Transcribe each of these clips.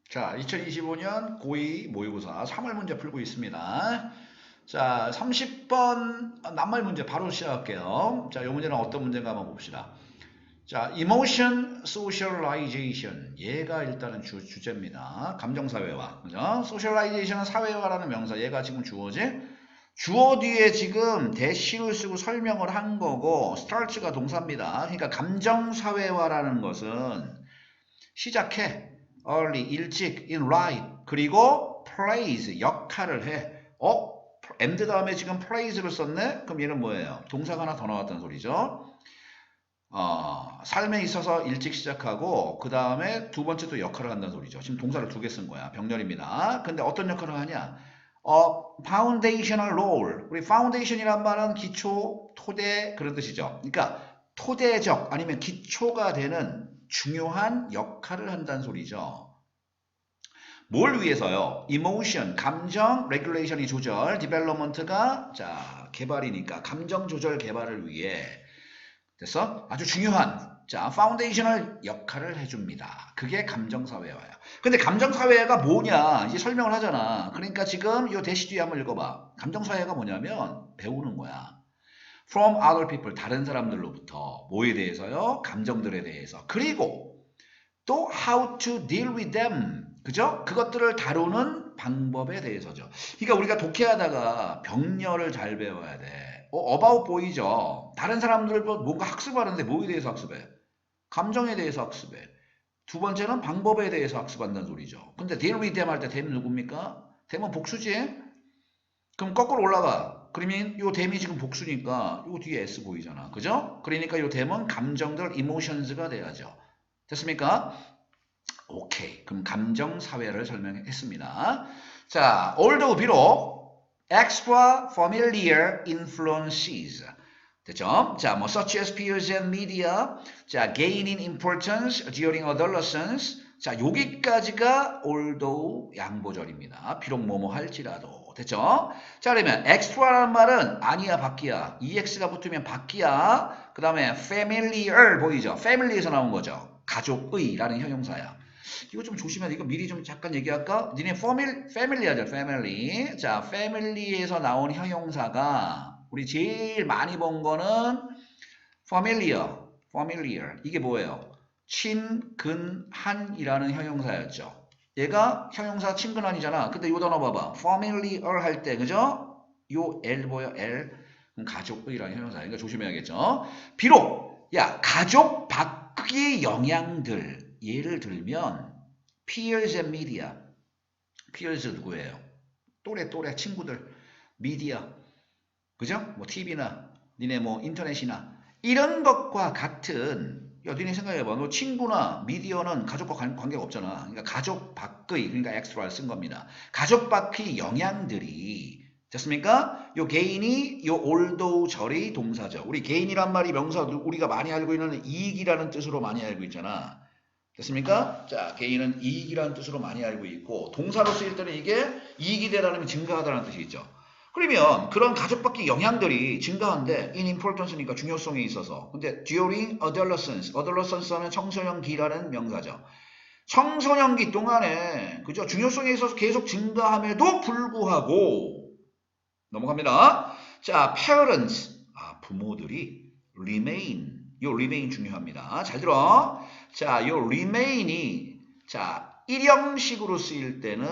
자, 2025년 고2 모의고사 3월 문제 풀고 있습니다. 자, 30번 낱말 문제 바로 시작할게요. 자, 이 문제는 어떤 문제인가 한번 봅시다. 자, emotion socialization. 얘가 일단은 주제입니다. 감정사회화. 그죠? socialization은 사회화라는 명사. 얘가 지금 주어지? 주어 뒤에 지금 대시를 쓰고 설명을 한 거고, start가 동사입니다. 그러니까 감정사회화라는 것은 시작해. early, 일찍, in right, 그리고 plays, 역할을 해. and 다음에 지금 plays를 썼네? 그럼 얘는 뭐예요? 동사가 하나 더 나왔다는 소리죠. 삶에 있어서 일찍 시작하고 그 다음에 두 번째 또 역할을 한다는 소리죠. 지금 동사를 두 개 쓴 거야. 병렬입니다. 근데 어떤 역할을 하냐? foundational role. 우리 foundation이란 말은 기초, 토대 그런 뜻이죠. 그러니까 토대적 아니면 기초가 되는 중요한 역할을 한다는 소리죠. 뭘 위해서요? emotion, 감정, regulation이 조절, development가 자 개발이니까 감정 조절 개발을 위해 됐어? 아주 중요한 자 파운데이셔널 역할을 해줍니다. 그게 감정사회화야. 근데 감정사회가 뭐냐 이제 설명을 하잖아. 그러니까 지금 이 대시 뒤에 한번 읽어봐. 감정사회가 뭐냐면 배우는 거야. From other people, 다른 사람들로부터 뭐에 대해서요? 감정들에 대해서. 그리고 또 how to deal with them. 그죠? 그것들을 다루는 방법에 대해서죠. 그러니까 우리가 독해하다가 병렬을 잘 배워야 돼. about boy죠. 다른 사람들을 뭔가 학습하는데 뭐에 대해서 학습해? 감정에 대해서 학습해. 두 번째는 방법에 대해서 학습한다는 소리죠. 근데 deal with them 할 때 them이 누굽니까? them은 복수지? 그럼 거꾸로 올라가. 그러면 요 them이 지금 복수니까 요 뒤에 s 보이잖아. 그죠? 그러니까 요 them은 감정들, emotions가 돼야죠. 됐습니까? 오케이. 그럼 감정 사회를 설명했습니다. 자, although 비록 extra familiar influences 됐죠? 자, 뭐 such as peers and media, 자, gain in importance during adolescence. 자, 여기까지가 although 양보절입니다. 비록 뭐뭐 할지라도. 됐죠? 자, 그러면 extra라는 말은 아니야, 밖이야. ex가 붙으면 밖이야. 그 다음에 familiar 보이죠? family에서 나온 거죠. 가족의라는 형용사야. 이거 좀 조심해야 돼. 이거 미리 좀 잠깐 얘기할까? 니네 패밀리 하자, 패밀리. 자, 패밀리에서 나온 형용사가 우리 제일 많이 본 거는 familiar. 이게 뭐예요? 친근한이라는 형용사였죠. 얘가 형용사 친근한이잖아. 근데 요 단어 봐봐. familiar 할 때, 그죠? 요 L 보여? L. 그럼 가족의라는 형용사. 그러니까 조심해야겠죠. 비록, 야, 가족 밖의 영향들. 예를 들면 peers and media. peers 누구예요? 또래 친구들. media. 그죠? 뭐 TV나 니네 뭐 인터넷이나 이런 것과 같은 야, 니네 생각해봐. 너 친구나 미디어는 가족과 관계가 없잖아. 그러니까 가족 밖의 그러니까 extra를 쓴 겁니다. 가족 밖의 영향들이 됐습니까? 요 개인이 요 올도 절의 동사죠. 우리 개인이란 말이 명사 우리가 많이 알고 있는 이익이라는 뜻으로 많이 알고 있잖아. 됐습니까? 자, 개인은 이익이라는 뜻으로 많이 알고 있고 동사로 쓰일 때는 이게 이익이 되라는 증가하다는 뜻이 있죠. 그러면 그런 가족밖의 영향들이 증가한데 in importance니까 중요성에 있어서 근데 during adolescence 하면 청소년기라는 명사죠. 청소년기 동안에 그죠? 중요성에 있어서 계속 증가함에도 불구하고 넘어갑니다. 자, parents 부모들이 요 remain 중요합니다. 잘 들어. 자, 요 remain이 자, 일형식으로 쓰일 때는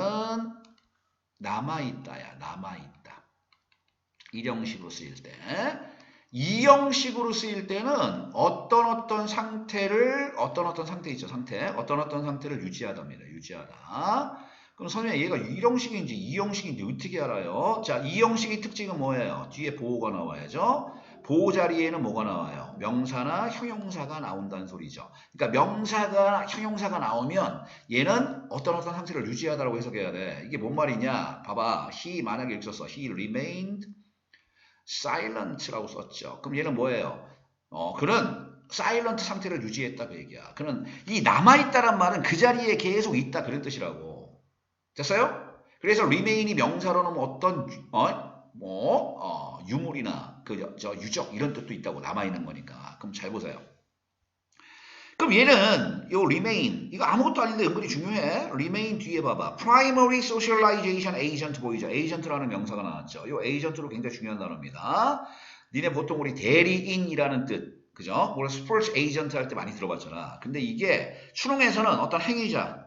남아있다야. 남아있다. 일형식으로 쓰일 때. 이형식으로 쓰일 때는 어떤 상태를 어떤 상태 있죠. 어떤 상태를 유지하답니다. 유지하다. 그럼 선생님 얘가 일형식인지 이형식인지 어떻게 알아요? 자, 이형식의 특징은 뭐예요? 뒤에 보호가 나와야죠. 보호 자리에는 뭐가 나와요? 명사나 형용사가 나온다는 소리죠. 그러니까 명사가 형용사가 나오면 얘는 어떤 상태를 유지하다라고 해석해야 돼. 이게 뭔 말이냐? 봐봐. he 만약에 이렇게 썼어. he remained silent라고 썼죠. 그럼 얘는 뭐예요? 그는 silent 상태를 유지했다 그 얘기야. 그는 이 남아있다란 말은 그 자리에 계속 있다 그런 뜻이라고. 됐어요? 그래서 remain이 명사로 놓으면 어떤 유물이나 유적 이런 뜻도 있다고 남아있는 거니까. 그럼 잘 보세요. 그럼 얘는 요 remain 이거 아무것도 아닌데 은근히 중요해. remain 뒤에 봐봐. primary socialization agent 보이죠? agent라는 명사가 나왔죠. 요 agent로 굉장히 중요한 단어입니다. 니네 보통 우리 대리인이라는 뜻, 그죠? 우리 스포츠 에이전트 할 때 많이 들어봤잖아. 근데 이게 수능에서는 어떤 행위자,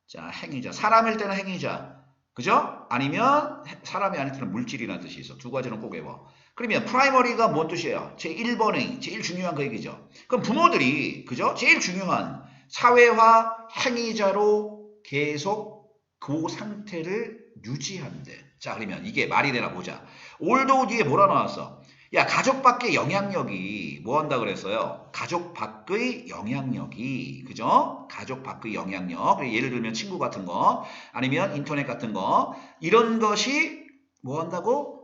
자 행위자, 사람일 때는 행위자, 그죠? 아니면 사람이 아닐 때는 물질이라는 뜻이 있어. 두 가지는 꼭 외워. 그러면 프라이머리가 뭔 뜻이에요? 제1번의 제일 중요한 그 얘기죠. 그럼 부모들이 그죠? 제일 중요한 사회화 행위자로 계속 그 상태를 유지한대. 자 그러면 이게 말이 되나 보자. 올도 뒤에 뭐라 나왔어? 야 가족 밖의 영향력이 뭐 한다 그랬어요? 가족 밖의 영향력이 그죠? 가족 밖의 영향력 예를 들면 친구 같은 거 아니면 인터넷 같은 거 이런 것이 뭐 한다고?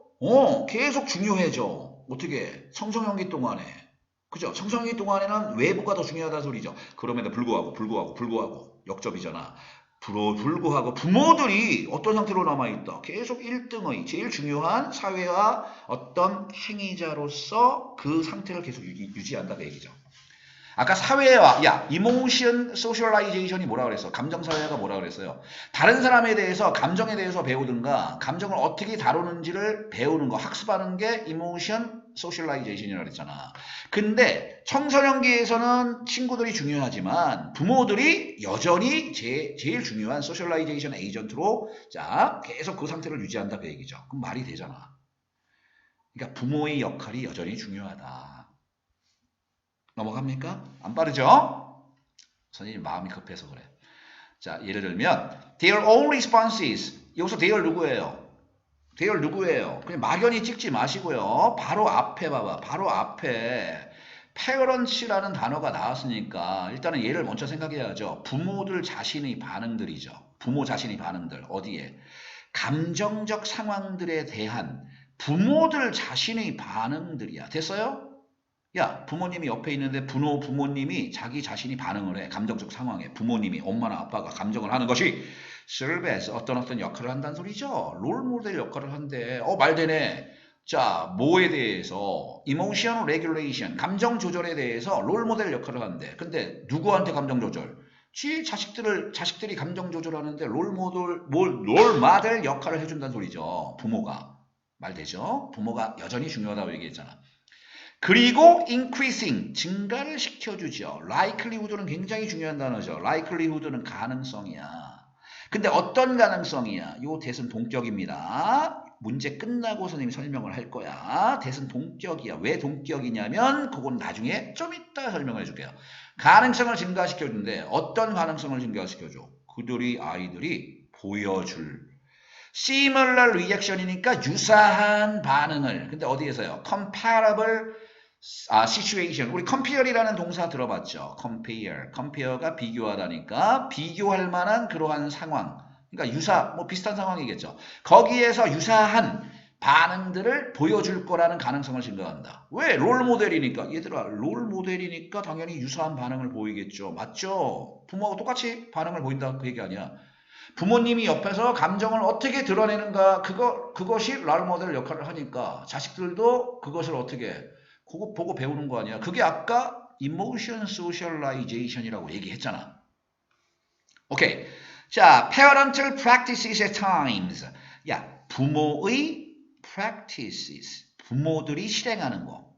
계속 중요해져. 어떻게? 청소년기 동안에. 그죠? 청소년기 동안에는 외부가 더 중요하다는 소리죠. 그럼에도 불구하고 역접이잖아. 불구하고 부모들이 어떤 상태로 남아있다. 계속 1등의 제일 중요한 사회와 어떤 행위자로서 그 상태를 계속 유지한다 그 얘기죠. 아까 사회화, emotion socialization이 뭐라 그랬어? 감정사회가 뭐라 그랬어요? 다른 사람에 대해서, 감정에 대해서 배우든가, 감정을 어떻게 다루는지를 배우는 거, 학습하는 게 emotion socialization이라고 그랬잖아. 근데 청소년기에서는 친구들이 중요하지만 부모들이 여전히 제일 중요한 socialization agent로 자, 계속 그 상태를 유지한다 그 얘기죠. 그럼 말이 되잖아. 그러니까 부모의 역할이 여전히 중요하다. 넘어갑니까? 안 빠르죠? 선생님 마음이 급해서 그래. 자, 예를 들면 their own responses. 여기서 their 누구예요? their 누구예요? 그냥 막연히 찍지 마시고요. 바로 앞에 봐봐. 바로 앞에 parents라는 단어가 나왔으니까 일단은 얘를 먼저 생각해야죠. 부모들 자신의 반응들이죠. 부모 자신의 반응들. 어디에? 감정적 상황들에 대한 부모들 자신의 반응들이야. 됐어요? 야 부모님이 옆에 있는데 부모님이 자기 자신이 반응을 해. 감정적 상황에 부모님이 엄마나 아빠가 감정을 하는 것이 serve as 어떤 역할을 한다는 소리죠. 롤모델 역할을 한대. 말되네. 자 뭐에 대해서 emotion regulation 감정 조절에 대해서 롤모델 역할을 한대. 근데 누구한테 감정 조절? 자식들이 감정 조절하는데 롤모델 역할을 해준다는 소리죠. 부모가. 말되죠? 부모가 여전히 중요하다고 얘기했잖아. 그리고 increasing 증가를 시켜주죠. likelihood는 굉장히 중요한 단어죠. likelihood는 가능성이야. 근데 어떤 가능성이야? 요 대은 동격입니다. 문제 끝나고 선생님이 설명을 할 거야. 대은 동격이야. 왜 동격이냐면 그건 나중에 좀 이따 설명을 해줄게요. 가능성을 증가시켜준대. 어떤 가능성을 증가시켜줘? 아이들이 보여줄 similar reaction이니까 유사한 반응을. 근데 어디에서요? comparable situation. 우리 compare이라는 동사 들어봤죠? compare가 비교하다니까 비교할 만한 그러한 상황. 그러니까 비슷한 상황이겠죠. 거기에서 유사한 반응들을 보여줄 거라는 가능성을 증가한다. 왜? 롤모델이니까. 얘들아, 롤모델이니까 당연히 유사한 반응을 보이겠죠. 맞죠? 부모하고 똑같이 반응을 보인다 그 얘기 아니야. 부모님이 옆에서 감정을 어떻게 드러내는가 그것이 롤모델 역할을 하니까 자식들도 그것을 어떻게 그거 보고 배우는 거 아니야. 그게 아까 emotion socialization이라고 얘기했잖아. 오케이. 자, parental practices at times. 부모의 practices. 부모들이 실행하는 거.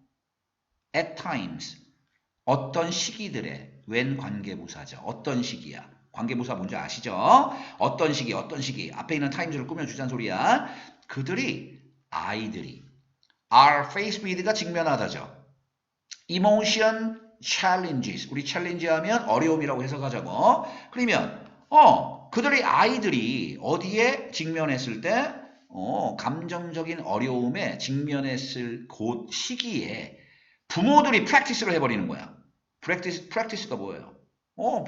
at times. 어떤 시기들에 when 관계부사죠. 어떤 시기야. 관계부사 뭔지 아시죠? 어떤 시기 앞에 있는 times를 꾸며주자는 소리야. 아이들이 are faced with가 직면하다죠. emotion challenges 우리 challenge 하면 어려움이라고 해석하자고. 그러면 아이들이 어디에 직면했을 때 감정적인 어려움에 직면했을 그 시기에 부모들이 practice를 해버리는 거야. practice가 뭐예요?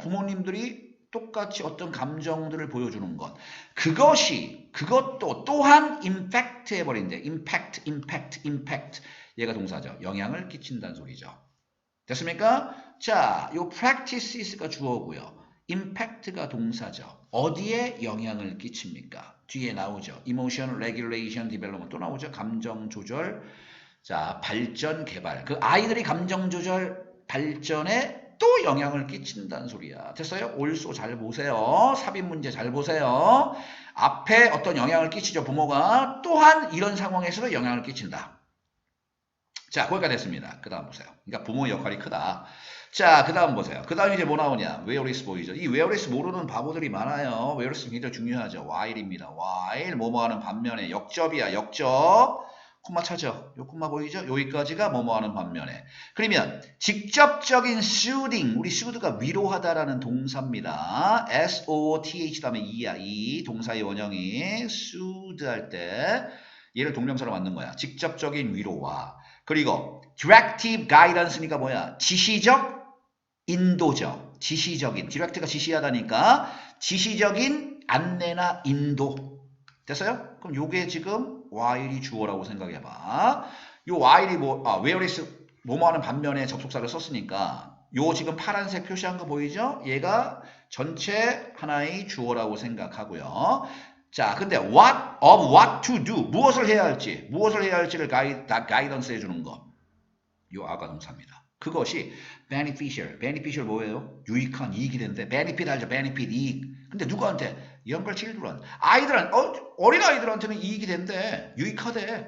부모님들이 똑같이 어떤 감정들을 보여주는 것. 그것도 또한 impact 해버린대. impact. 얘가 동사죠. 영향을 끼친다는 소리죠. 됐습니까? 자, 요 practices가 주어고요. impact가 동사죠. 어디에 영향을 끼칩니까? 뒤에 나오죠. emotion, regulation, development 또 나오죠. 감정 조절, 자 발전, 개발. 그 아이들이 감정 조절, 발전에 또 영향을 끼친다는 소리야. 됐어요? 올소 잘 보세요. 삽입 문제 잘 보세요. 앞에 어떤 영향을 끼치죠. 부모가 또한 이런 상황에서도 영향을 끼친다. 자, 거기까지 됐습니다. 그 다음 보세요. 그러니까 부모의 역할이 크다. 자, 그 다음 보세요. 그 다음 이제 뭐 나오냐? where is 보이죠? 이 where is 모르는 바보들이 많아요. where is 굉장히 중요하죠. while입니다. while 뭐뭐 하는 반면에 역접이야. 역접. 콤마 차죠. 요 콤마 보이죠? 여기까지가 뭐뭐 하는 반면에. 그러면 직접적인 soothing. 우리 soothe가 위로하다라는 동사입니다. S-O-O-T-H 다음에 E야. 이 동사의 원형이 soothe 할 때 얘를 동명사로 만든 거야. 직접적인 위로와. 그리고 directive guidance니까 뭐야? 지시적 인도적. 지시적인. direct가 지시하다니까 지시적인 안내나 인도. 됐어요? 그럼 요게 지금 while이 주어라고 생각해봐. 요 while이 where is 뭐뭐 하는 반면에 접속사를 썼으니까 요 지금 파란색 표시한 거 보이죠? 얘가 전체 하나의 주어라고 생각하고요. 자, 근데 what to do 무엇을 해야 할지를 가이던스 해주는 거. 요 아가 동사입니다. 그것이 beneficial 뭐예요? 유익한 이익이 되는데 benefit 알죠? benefit 이익. 근데 누구한테? younger children 어린 아이들한테는 이익이 된대. 유익하대.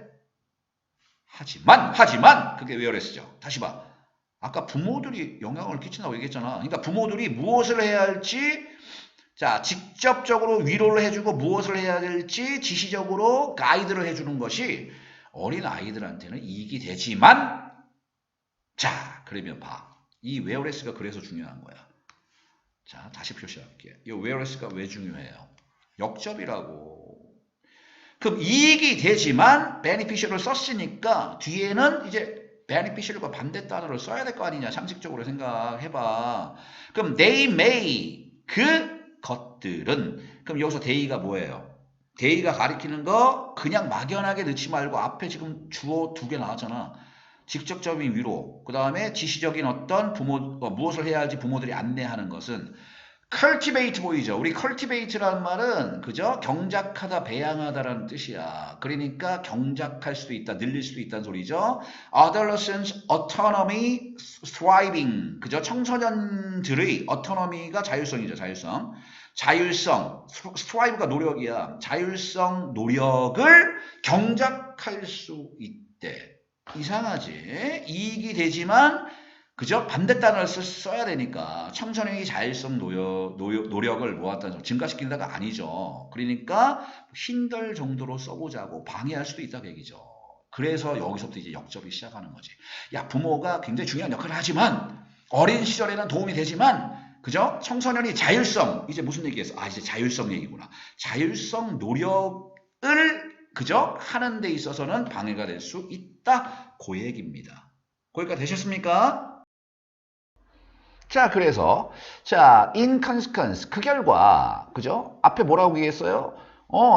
하지만 그게 whereas죠. 다시 봐. 아까 부모들이 영향을 끼친다고 얘기했잖아. 그러니까 부모들이 무엇을 해야 할지 자, 직접적으로 위로를 해주고 무엇을 해야 될지 지시적으로 가이드를 해주는 것이 어린 아이들한테는 이익이 되지만 자, 그러면 봐. 이 whereas가 그래서 중요한 거야. 자, 다시 표시할게. 이 whereas가 왜 중요해요? 역접이라고. 그럼 이익이 되지만 beneficial을 썼으니까 뒤에는 이제 beneficial과 반대 단어를 써야 될 거 아니냐. 상식적으로 생각해봐. 그럼 they may 것들은 그럼 여기서 they가 뭐예요? they가 가리키는 거 그냥 막연하게 넣지 말고 앞에 지금 주어 두 개 나왔잖아. 직접적인 위로 그 다음에 지시적인 어떤 무엇을 해야 할지 부모들이 안내하는 것은 cultivate 보이죠? 우리 cultivate라는 말은 그죠? 경작하다, 배양하다라는 뜻이야. 그러니까 경작할 수도 있다, 늘릴 수도 있다는 소리죠. Adolescents autonomy thriving 그죠? 청소년들의 autonomy가 자율성이죠, 자율성. thrive가 노력이야. 자율성 노력을 경작할 수 있대. 이상하지? 이익이 되지만 그죠? 반대 단어를 써야 되니까 청소년이 자율성 노력을 모았다는 증가시킨다가 아니죠. 그러니까 힘들 정도로 써보자고 방해할 수도 있다 그 얘기죠. 그래서 여기서부터 이제 역접이 시작하는 거지. 야, 부모가 굉장히 중요한 역할을 하지만 어린 시절에는 도움이 되지만 그죠? 청소년이 자율성 이제 무슨 얘기했어? 이제 자율성 얘기구나. 자율성 노력을 그죠? 하는 데 있어서는 방해가 될 수 있다. 그 얘기입니다. 거기까지 되셨습니까? 자, 그래서 자, in consequence 그 결과 그죠? 앞에 뭐라고 얘기했어요?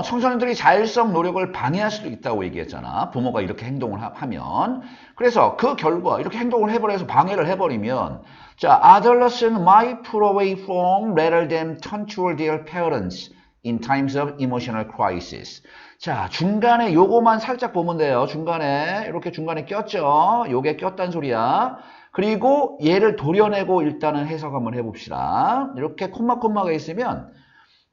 청소년들이 자율성 노력을 방해할 수도 있다고 얘기했잖아. 부모가 이렇게 행동을 하면. 그래서 그 결과 이렇게 행동을 해버려서 방해를 해버리면 자, adolescents might pull away from rather than turn toward their parents in times of emotional crisis. 자, 중간에 요거만 살짝 보면 돼요. 중간에 이렇게 중간에 꼈죠. 요게 꼈단 소리야. 그리고 얘를 도려내고 일단은 해석 한번 해봅시다. 이렇게 콤마가 있으면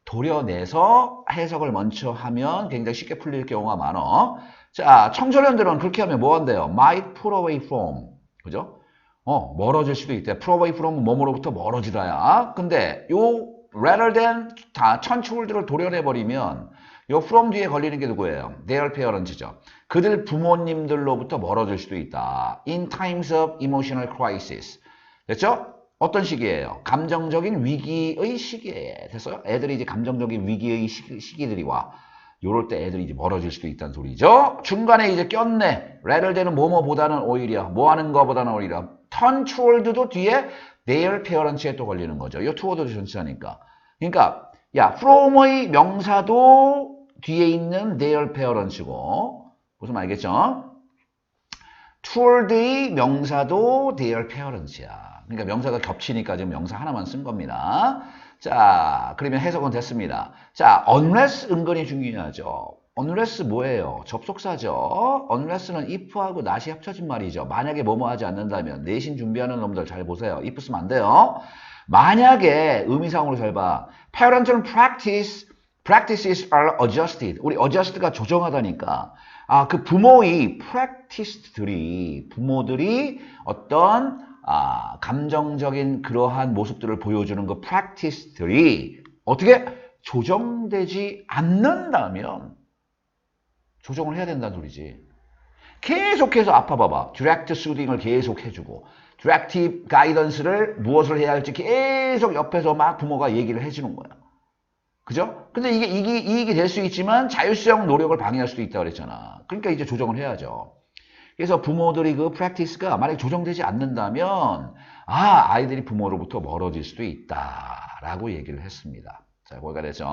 도려내서 해석을 먼저 하면 굉장히 쉽게 풀릴 경우가 많아. 자, 청소년들은 그렇게 하면 뭐 한대요? might pull away from. 그죠? 멀어질 수도 있대. pull away from 뭐뭐로부터 멀어지다야. 근데 요 rather than 다 천추월들을 도려내버리면 요 from 뒤에 걸리는 게 누구예요? their parents죠. 그들 부모님들로부터 멀어질 수도 있다. in times of emotional crisis. 됐죠? 어떤 시기예요? 감정적인 위기의 시기에. 됐어요? 애들이 이제 감정적인 위기의 시기들이 와. 요럴 때 애들이 이제 멀어질 수도 있다는 소리죠. 중간에 이제 꼈네. rather than은 뭐뭐보다는 오히려 뭐 하는 거보다는 오히려 turn toward도 뒤에 their parents에 또 걸리는 거죠. 요 toward도 전치하니까. 그러니까 야, from의 명사도 뒤에 있는 their parents고 무슨 말이겠죠? toward의 명사도 their parents야. 그러니까 명사가 겹치니까 지금 명사 하나만 쓴 겁니다. 자, 그러면 해석은 됐습니다. 자, unless 은근히 중요하죠. unless 뭐예요? 접속사죠. unless는 if하고 not이 합쳐진 말이죠. 만약에 뭐뭐 하지 않는다면. 내신 준비하는 놈들 잘 보세요. if 쓰면 안 돼요. 만약에 의미상으로 잘 봐. parental practices are adjusted. 우리 adjust가 조정하다니까. 그 부모의 부모들이 어떤 감정적인 그러한 모습들을 보여주는 그 practice들이 어떻게 조정되지 않는다면 조정을 해야 된다는 소리지. 계속해서 아파봐봐. direct soothing을 계속 해주고 directive guidance를 무엇을 해야 할지 계속 옆에서 막 부모가 얘기를 해주는 거야. 그죠? 근데 이게 이익이 될 수 있지만 자율성 노력을 방해할 수도 있다고 그랬잖아. 그러니까 이제 조정을 해야죠. 그래서 부모들이 그 프랙티스가 만약에 조정되지 않는다면 아이들이 부모로부터 멀어질 수도 있다라고 얘기를 했습니다. 자, 거기가 됐죠?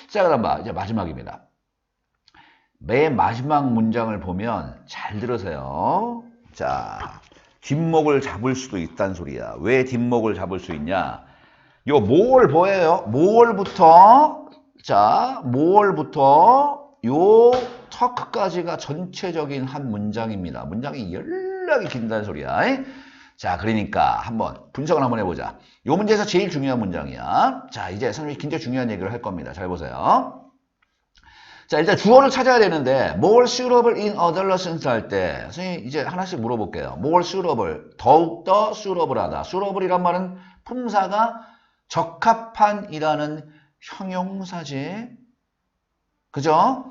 자, 그다음 봐. 이제 마지막입니다. 맨 마지막 문장을 보면 잘 들으세요. 자, 뒷목을 잡을 수도 있다는 소리야. 왜 뒷목을 잡을 수 있냐? 요 모월 뭐예요? 모월부터 요 터크까지가 전체적인 한 문장입니다. 문장이 연락이 긴다는 소리야. 자, 그러니까 한번 분석을 한번 해보자. 요 문제에서 제일 중요한 문장이야. 자, 이제 선생님이 굉장히 중요한 얘기를 할 겁니다. 잘 보세요. 자, 일단 주어를 찾아야 되는데 more suitable in adolescence 할 때 선생님 이제 하나씩 물어볼게요. more suitable, 더욱더 suitable하다. suitable이란 말은 품사가 적합한이라는 형용사지. 그죠?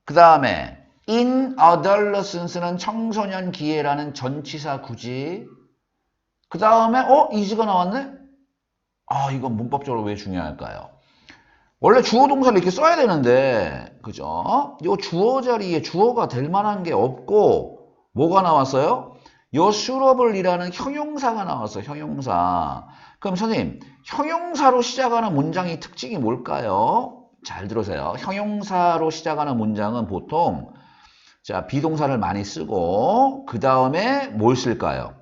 그 다음에 in adolescence는 청소년기에라는 전치사 구지. 그 다음에 is가 나왔네? 이건 문법적으로 왜 중요할까요? 원래 주어 동사를 이렇게 써야 되는데, 그죠? 요 주어 자리에 주어가 될 만한 게 없고, 뭐가 나왔어요? 요 suitable이라는 형용사가 나왔어요, 형용사. 그럼 선생님, 형용사로 시작하는 문장의 특징이 뭘까요? 잘 들으세요. 형용사로 시작하는 문장은 보통, 자, 비동사를 많이 쓰고, 그 다음에 뭘 쓸까요?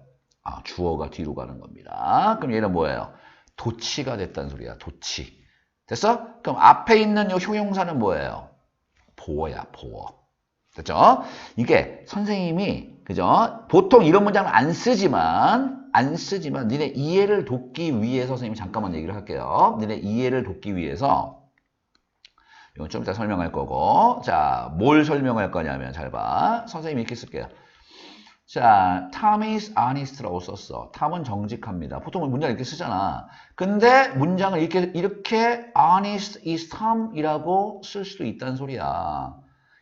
주어가 뒤로 가는 겁니다. 그럼 얘는 뭐예요? 도치가 됐다는 소리야, 도치. 됐어? 그럼 앞에 있는 요 형용사는 뭐예요? 보어야, 보어. 됐죠? 이게 선생님이, 그죠? 보통 이런 문장을 안 쓰지만 니네 이해를 돕기 위해서 선생님이 잠깐만 얘기를 할게요. 니네 이해를 돕기 위해서 이건 좀 이따 설명할 거고, 자, 뭘 설명할 거냐면 잘 봐. 선생님이 이렇게 쓸게요. 자, Tom is honest라고 썼어. 탐은 정직합니다. 보통 문장 이렇게 쓰잖아. 근데 문장을 이렇게 honest is Tom이라고 쓸 수도 있다는 소리야.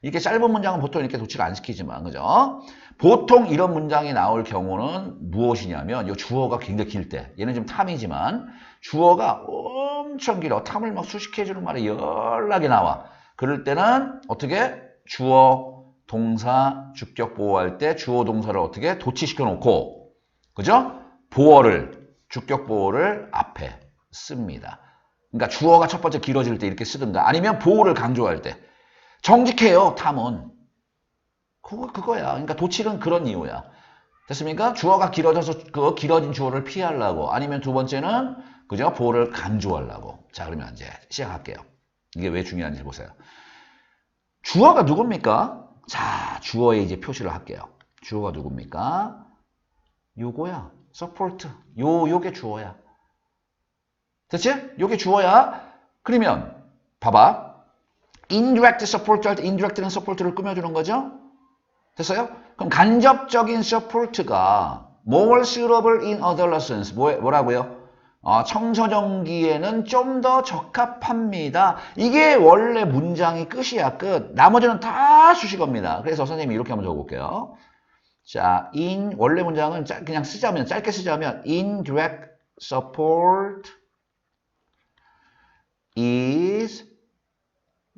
이렇게 짧은 문장은 보통 이렇게 도치를 안 시키지만, 그죠? 보통 이런 문장이 나올 경우는 무엇이냐면, 이 주어가 굉장히 길 때, 얘는 좀 탐이지만, 주어가 엄청 길어. 탐을 막 수식해주는 말이 연락이 나와. 그럴 때는 어떻게? 주어, 동사, 주격 보호할 때 주어 동사를 어떻게? 도치시켜 놓고, 그죠? 보어를, 주격 보호를 앞에 씁니다. 그러니까 주어가 첫 번째 길어질 때 이렇게 쓰든가, 아니면 보호를 강조할 때. 정직해요, 탐은. 그거야. 그러니까 도치는 그런 이유야. 됐습니까? 주어가 길어져서 그 길어진 주어를 피하려고, 아니면 두 번째는, 그죠? 보호를 강조하려고. 자, 그러면 이제 시작할게요. 이게 왜 중요한지 보세요. 주어가 누굽니까? 자, 주어에 이제 표시를 할게요. 주어가 누굽니까? 요거야. support. 요게 주어야. 됐지? 요게 주어야. 그러면 봐봐. indirect support 할 때 indirect는 support를 꾸며주는 거죠? 됐어요? 그럼 간접적인 support가 more suitable in adolescence. 뭐라고요? 청소년기에는 좀 더 적합합니다. 이게 원래 문장이 끝이야, 끝. 나머지는 다 수식어입니다. 그래서 선생님이 이렇게 한번 적어볼게요. 자, 원래 문장은 그냥 짧게 쓰자면, indirect support is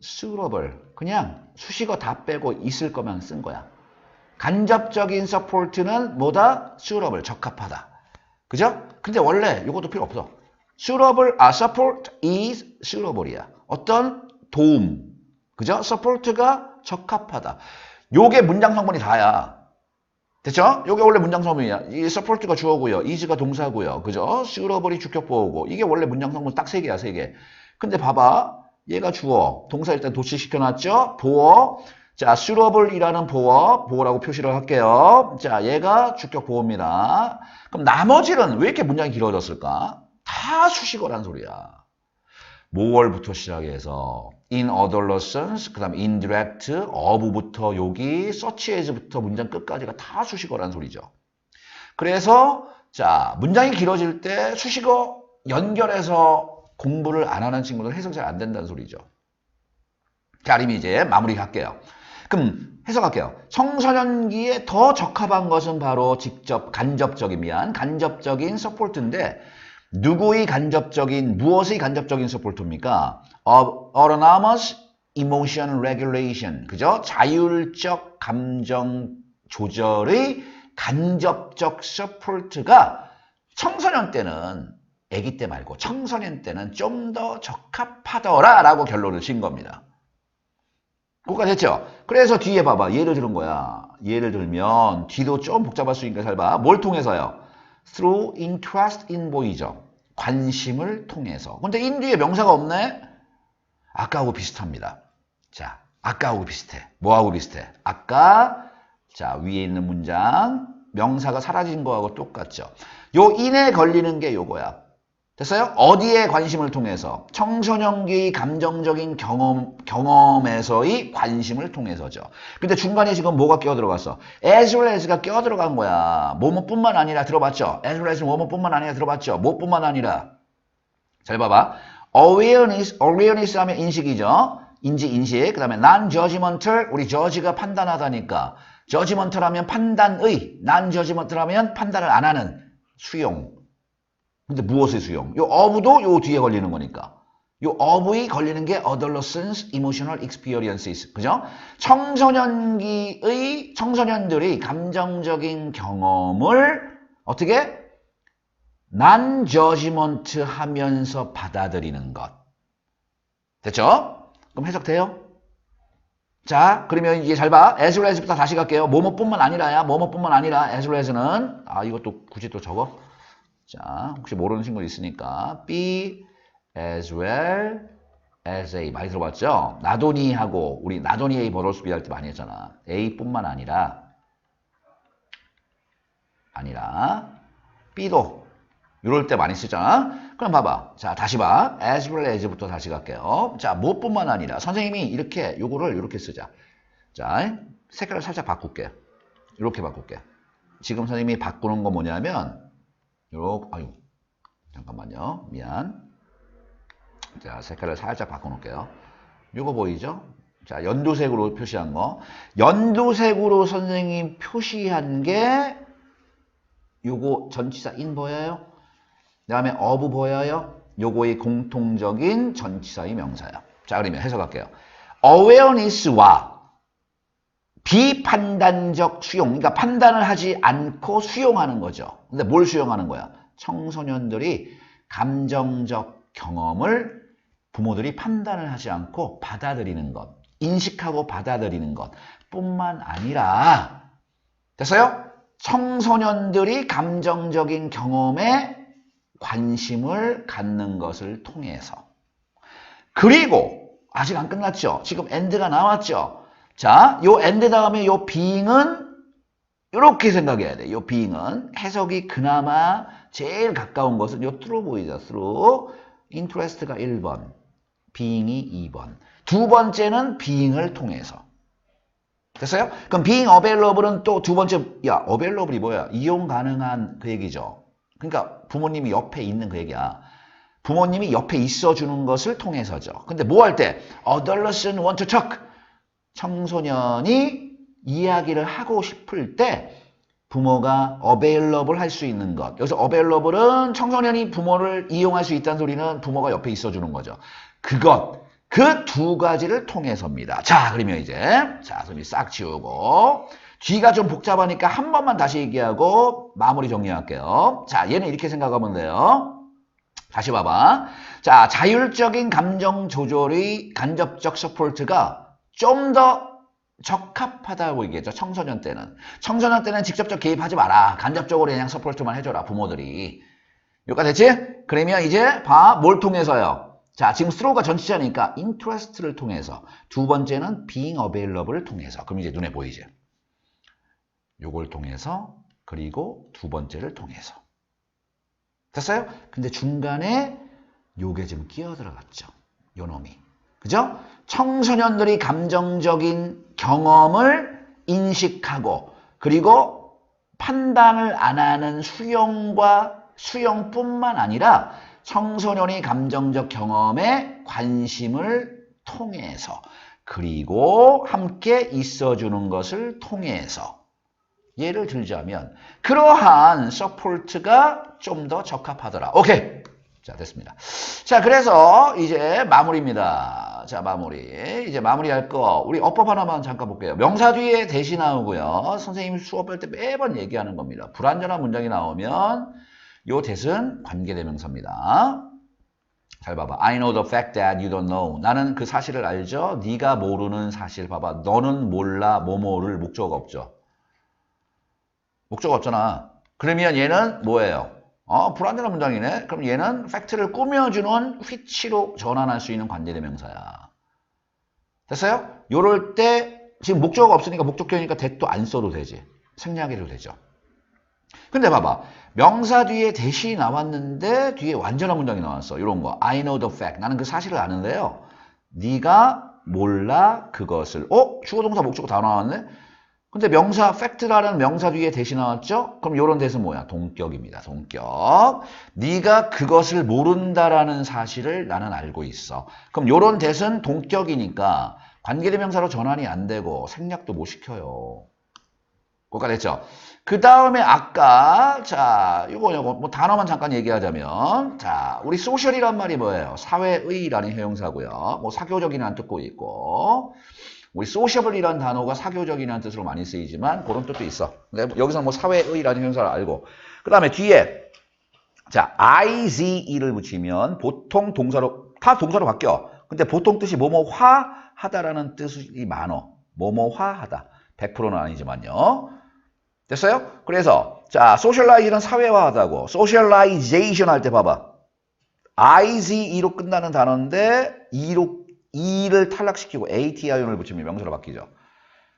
suitable. 그냥 수식어 다 빼고 있을 거만 쓴 거야. 간접적인 support는 뭐다? suitable, 적합하다. 그죠? 근데 원래 이것도 필요 없어. suitable, support is suitable이야. 어떤 도움. 그죠? support가 적합하다. 요게 문장 성분이 다야. 됐죠? 요게 원래 문장 성분이야. 이 support가 주어고요. is가 동사고요. 그죠? suitable이 주격 보호고. 이게 원래 문장 성분 딱 3개야, 3개. 근데 봐봐. 얘가 주어. 동사 일단 도치시켜놨죠? 보어. 자, suitable이라는 보어라고 표시를 할게요. 자, 얘가 주격 보어입니다. 그럼 나머지는 왜 이렇게 문장이 길어졌을까? 다 수식어란 소리야. more부터 시작해서 in adolescence, 그 다음에 indirect, of부터 여기, such as부터 문장 끝까지가 다 수식어란 소리죠. 그래서 자, 문장이 길어질 때 수식어 연결해서 공부를 안 하는 친구들은 해석이 잘 안 된다는 소리죠. 자, 그럼 이제 마무리할게요. 그럼 해석할게요. 청소년기에 더 적합한 것은 바로 간접적인 서포트인데 누구의 간접적인, 무엇의 간접적인 서포트입니까? Autonomous Emotion Regulation, 그죠? 자율적 감정 조절의 간접적 서포트가 청소년 때는 아기 때 말고 청소년 때는 좀 더 적합하더라라고 결론을 진 겁니다. 그거까지 했죠? 그래서 뒤에 봐봐. 예를 들은 거야. 예를 들면 뒤도 좀 복잡할 수 있으니까 잘 봐. 뭘 통해서요? Through interest in boy죠. 관심을 통해서. 근데 in 뒤에 명사가 없네? 아까하고 비슷합니다. 자, 아까하고 비슷해. 뭐하고 비슷해? 아까 자 위에 있는 문장 명사가 사라진 거하고 똑같죠. 요 in에 걸리는 게 요거야. 됐어요? 어디에 관심을 통해서? 청소년기의 감정적인 경험에서의 관심을 통해서죠. 근데 중간에 지금 뭐가 끼어들어갔어? as well as가 끼어들어간 거야. 뭐뭐뿐만 아니라 들어봤죠? as well as 뭐뭐뿐만 아니라 들어봤죠? 뭐뿐만 아니라. 잘 봐봐. awareness 하면 인식이죠. 인식. 그 다음에 non-judgmental, 우리 judge가 판단하다니까. judgmental 하면 판단의, non-judgmental 하면 판단을 안 하는 수용. 근데 무엇의 수용? 요 of도 요 뒤에 걸리는 거니까. 요 of의 걸리는 게 adolescence emotional experiences. 그죠? 청소년들의 감정적인 경험을 어떻게? non-judgment 하면서 받아들이는 것. 됐죠? 그럼 해석돼요? 자, 그러면 이제 잘 봐. as well as부터 다시 갈게요. 뭐뭐뿐만 아니라야. 뭐뭐뿐만 아니라 as well as는 이것도 굳이 또 적어. 자, 혹시 모르는 친구 있으니까 be as well as A 많이 들어봤죠? 나도니하고 우리 나도니 A 버럴스 B 할 때 많이 했잖아. A뿐만 아니라 B도 이럴 때 많이 쓰잖아. 그럼 봐봐. 자, 다시 봐. as well as부터 다시 갈게요. 자, 무엇뿐만 아니라 선생님이 이렇게 요거를 이렇게 쓰자. 자, 색깔을 살짝 바꿀게. 이렇게 바꿀게. 지금 선생님이 바꾸는 거 뭐냐면 잠깐만요. 미안. 자, 색깔을 살짝 바꿔놓을게요. 이거 보이죠? 자, 연두색으로 표시한 거. 연두색으로 선생님 표시한 게 요거 전치사 in 보여요? 그 다음에 of 보여요? 요거의 공통적인 전치사의 명사야. 자, 그러면 해석할게요. awareness와 비판단적 수용, 그러니까 판단을 하지 않고 수용하는 거죠. 근데 뭘 수용하는 거야? 청소년들이 감정적 경험을 부모들이 판단을 하지 않고 받아들이는 것, 인식하고 받아들이는 것 뿐만 아니라, 됐어요? 청소년들이 감정적인 경험에 관심을 갖는 것을 통해서. 그리고 아직 안 끝났죠? 지금 end가 나왔죠? 자, 요 end 다음에 요 being은 이렇게 생각해야 돼. 요 being은 해석이 그나마 제일 가까운 것은 요 through 보이죠? through. interest가 1번, being이 2번. 두 번째는 being을 통해서. 됐어요? 그럼 being available은 또 두 번째, available이 뭐야? 이용 가능한 그 얘기죠. 그러니까 부모님이 옆에 있는 그 얘기야. 부모님이 옆에 있어주는 것을 통해서죠. 근데 뭐 할 때? adolescent want to talk. 청소년이 이야기를 하고 싶을 때 부모가 available 할 수 있는 것. 여기서 available은 청소년이 부모를 이용할 수 있다는 소리는 부모가 옆에 있어주는 거죠. 그것, 그 두 가지를 통해서입니다. 자, 그러면 이제 선생님이 싹 지우고 뒤가 좀 복잡하니까 한 번만 다시 얘기하고 마무리 정리할게요. 자, 얘는 이렇게 생각하면 돼요. 다시 봐봐. 자, 자율적인 감정 조절의 간접적 서포트가 좀 더 적합하다고 얘기했죠. 청소년 때는. 청소년 때는 직접적 개입하지 마라. 간접적으로 그냥 서포트만 해줘라. 부모들이. 여기까지 됐지? 그러면 이제 봐. 뭘 통해서요? 자, 지금 throw가 전치사니까 interest를 통해서, 두 번째는 being available을 통해서. 그럼 이제 눈에 보이지? 요걸 통해서, 그리고 두 번째를 통해서. 됐어요? 근데 중간에 요게 지금 끼어 들어갔죠. 요 놈이. 그죠? 청소년들이 감정적인 경험을 인식하고, 그리고 판단을 안 하는 수용뿐만 아니라 청소년이 감정적 경험에 관심을 통해서, 그리고 함께 있어주는 것을 통해서. 예를 들자면 그러한 서포트가 좀 더 적합하더라. 오케이. 자, 됐습니다. 자, 그래서 이제 마무리입니다. 자, 마무리. 이제 마무리할 거 우리 어법 하나만 잠깐 볼게요. 명사 뒤에 대시 나오고요. 선생님이 수업할 때 매번 얘기하는 겁니다. 불완전한 문장이 나오면 요 대신 관계대명사입니다. 잘 봐봐. I know the fact that you don't know. 나는 그 사실을 알죠. 네가 모르는 사실. 봐봐. 너는 몰라 뭐뭐를 목적 없죠. 목적 없잖아. 그러면 얘는 뭐예요? 불완전한 문장이네. 그럼 얘는 팩트를 꾸며주는 which로 전환할 수 있는 관계대명사야. 됐어요? 요럴 때 지금 목적어가 없으니까 목적격이니까 that도 안 써도 되지. 생략해도 되죠. 근데 봐봐. 명사 뒤에 대시 나왔는데 뒤에 완전한 문장이 나왔어. 이런 거. I know the fact. 나는 그 사실을 아는데요. 네가 몰라 그것을. 주어 동사 목적어 다 나왔네. 근데 명사 fact라는 명사 뒤에 대시 나왔죠? 그럼 요런 대신 뭐야? 동격입니다. 동격. 네가 그것을 모른다라는 사실을 나는 알고 있어. 그럼 요런 대신 동격이니까 관계대명사로 전환이 안 되고 생략도 못 시켜요. 그거가 됐죠? 그 다음에 아까 자 요거 뭐 단어만 잠깐 얘기하자면 자 우리 소셜이란 말이 뭐예요? 사회의라는 형용사고요. 뭐 사교적이라는 뜻도 있고 우리 sociable이라는 단어가 사교적이라는 뜻으로 많이 쓰이지만 그런 뜻도 있어. 근데 여기서는 뭐 사회의라는 형용사를 알고 그 다음에 뒤에 자 ize를 붙이면 보통 동사로 다 동사로 바뀌어. 근데 보통 뜻이 뭐뭐화 하다라는 뜻이 많어. 뭐뭐화 하다. 100%는 아니지만요. 됐어요? 그래서 자 socialize는 사회화하다고 socialization 할 때 봐봐. ize로 끝나는 단어인데 E를 탈락시키고 ATION을 붙이면 명사로 바뀌죠.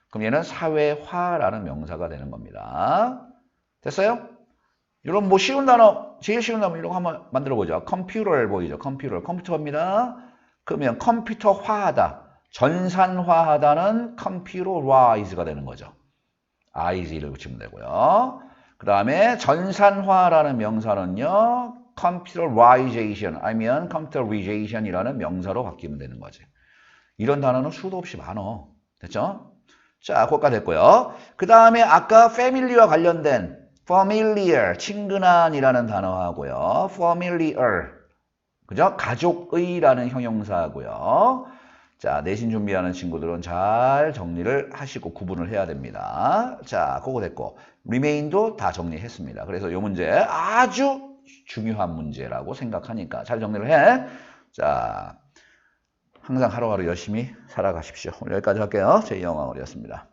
그럼 얘는 사회화라는 명사가 되는 겁니다. 됐어요? 이런 뭐 쉬운 단어, 제일 쉬운 단어 이런 거 한번 만들어보죠. 컴퓨터를 보이죠. 컴퓨터입니다. 그러면 컴퓨터화하다, 전산화하다는 computerize가 되는 거죠. ize를 붙이면 되고요. 그 다음에 전산화라는 명사는요. computerization 아니면 computerization이라는 명사로 바뀌면 되는 거지. 이런 단어는 수도 없이 많어. 됐죠? 자, 그것까지 됐고요. 그 다음에 아까 family와 관련된 familiar, 친근한이라는 단어하고요. familiar, 그죠? 가족의라는 형용사하고요. 자, 내신 준비하는 친구들은 잘 정리를 하시고 구분을 해야 됩니다. 자, 그거 됐고 remain도 다 정리했습니다. 그래서 이 문제 아주 중요한 문제라고 생각하니까 잘 정리를 해. 자, 항상 하루하루 열심히 살아가십시오. 오늘 여기까지 할게요. 제2영광월이었습니다.